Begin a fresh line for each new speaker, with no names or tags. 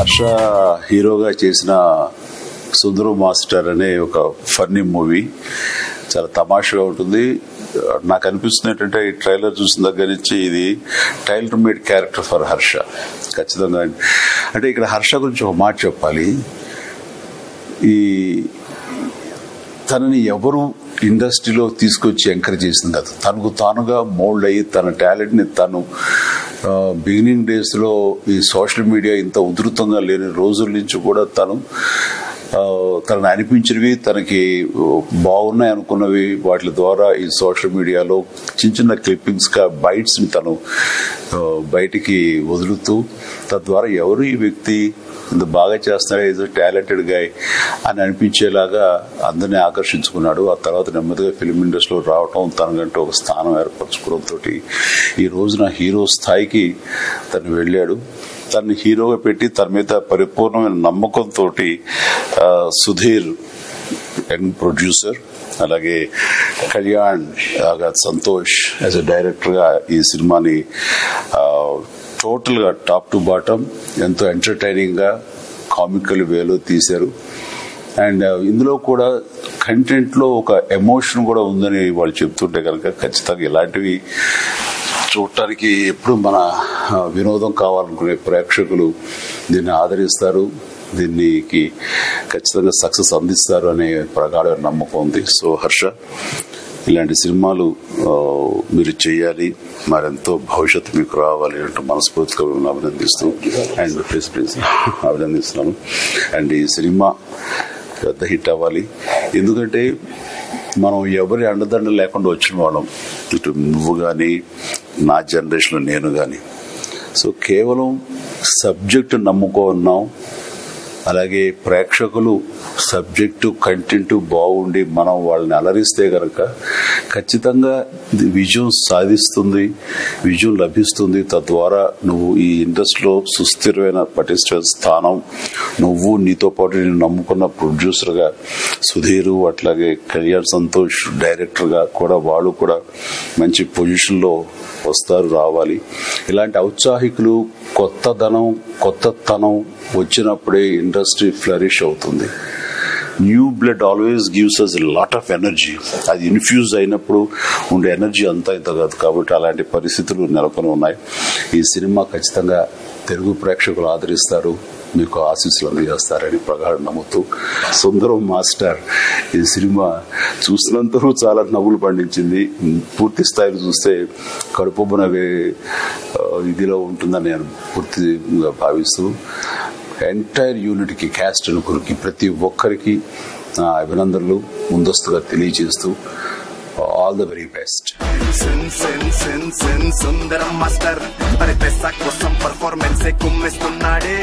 హర్ష హీరోగా చేసిన సుందరం మాస్టర్ అనే ఒక ఫన్నీ మూవీ చాలా తమాషగా ఉంటుంది. నాకు అనిపిస్తుంది ఏంటంటే ఈ ట్రైలర్ చూసిన దగ్గర నుంచి ఇది tailor made character for Harsha ఖచ్చితంగా. అంటే ఇక్కడ హర్ష గురించి ఒక మాట చెప్పాలి. ఈ తనని ఎవరు ఇండస్ట్రీలో తీసుకొచ్చి ఎంకరేజ్ చేసింది కాదు, తనకు తానుగా మోల్డ్ అయ్యి తన టాలెంట్ని తను బిగినింగ్ డేస్లో ఈ సోషల్ మీడియా ఇంత ఉధృతంగా లేని రోజుల నుంచి కూడా తనకు అనిపించినవి, తనకి బాగున్నాయి అనుకున్నవి వాటి ద్వారా ఈ సోషల్ మీడియాలో చిన్న చిన్న క్లిప్పింగ్స్గా బైట్స్ని తను బయటికి వదులుతూ తద్వారా ఎవరు ఈ వ్యక్తి ఇంత బాగా చేస్తున్నాడు, ఈజ్ టాలెంటెడ్ గాయ్ అని అనిపించేలాగా అందరినీ ఆకర్షించుకున్నాడు. ఆ తర్వాత నెమ్మదిగా ఫిల్మ్ ఇండస్ట్రీలో రావటం, తనకంటూ ఒక స్థానం ఏర్పరచుకోవడంతో ఈ రోజున హీరో స్థాయికి తను వెళ్ళాడు. తను హీరోగా పెట్టి తన మీద పరిపూర్ణమైన నమ్మకంతో సుధీర్ యంగ్ ప్రొడ్యూసర్, అలాగే కళ్యాణ్ సంతోష్ యాజ్ ఎ డైరెక్టర్గా ఈ సినిమాని టోటల్ గా టాప్ టు బాటమ్ ఎంతో ఎంటర్టైనింగ్ గా కామికల్ వేలో తీశారు. అండ్ ఇందులో కూడా కంటెంట్ లో ఒక ఎమోషన్ కూడా ఉందని వాళ్ళు చెప్తుంటే కనుక ఖచ్చితంగా ఇలాంటివి చూడటానికి ఎప్పుడు మన వినోదం కావాలనుకునే ప్రేక్షకులు దీన్ని ఆదరిస్తారు, దీనికి ఖచ్చితంగా సక్సెస్ అందిస్తారు అనే ప్రగాఢ నమ్మకం ఉంది. సో హర్ష, ఇలాంటి సినిమాలు మీరు చేయాలి, మరెంతో భవిష్యత్తు మీకు రావాలి అంటూ మనస్ఫూర్తిగా మిమ్మల్ని అభినందిస్తూ అండ్ ప్లీజ్ అభినందిస్తున్నాను. అండ్ ఈ సినిమా పెద్ద హిట్ అవ్వాలి. ఎందుకంటే మనం ఎవరి అండదండ లేకుండా వచ్చిన వాళ్ళం, ఇటు నువ్వు కానీ నా జనరేషన్లో నేను కానీ. సో కేవలం సబ్జెక్టు నమ్ముకున్నాం, అలాగే ప్రేక్షకులు సబ్జెక్టు కంటెంట్ బాగుండి మనం వాళ్ళని అలరిస్తే కనుక ఖచ్చితంగా విజయం సాధిస్తుంది, విజయం లభిస్తుంది. తద్వారా నువ్వు ఈ ఇండస్ట్రీలో సుస్థిరమైన పటిష్ట స్థానం, నువ్వు నీతో పాటు నేను నమ్ముకున్న ప్రొడ్యూసర్గా సుధీర్, అట్లాగే కళ్యాణ్ సంతోష్ డైరెక్టర్గా కూడా వాళ్ళు కూడా మంచి పొజిషన్లో వస్తారు, రావాలి. ఇలాంటి ఔత్సాహికులు కొత్తతనం వచ్చినప్పుడే ఇండస్ట్రీ ఫ్లరిష్ అవుతుంది. New blood always gives us lot of energy. అది ఇన్ఫ్యూజ్ అయినప్పుడు ఉండే ఎనర్జీ అంతా ఇంత కాదు. కాబట్టి అలాంటి పరిస్థితులు నెలకొని ఉన్నాయి. ఈ సినిమా ఖచ్చితంగా తెలుగు ప్రేక్షకులు ఆదరిస్తారు, మీకు ఆశీస్సులు అందజేస్తారని ప్రగాఢ నమ్ముతూ సుందరం మాస్టర్ ఈ సినిమా చూసినంతరూ చాలా నవ్వులు పండించింది. పూర్తి స్థాయిలో చూస్తే కడుపున ఇదిలో ఉంటుందని నేను పూర్తిగా భావిస్తూ ఎంటైర్ యూనిట్కి, క్యాస్ట్ అనుకురికి, ప్రతి ఒక్కరికి నా అభినందనలు ముందస్తుగా తెలియజేస్తూ all the very best.
Sundaram master పరిపెస కోసం పర్ఫార్మెన్స్ కుమ్మిస్తున్నాడే.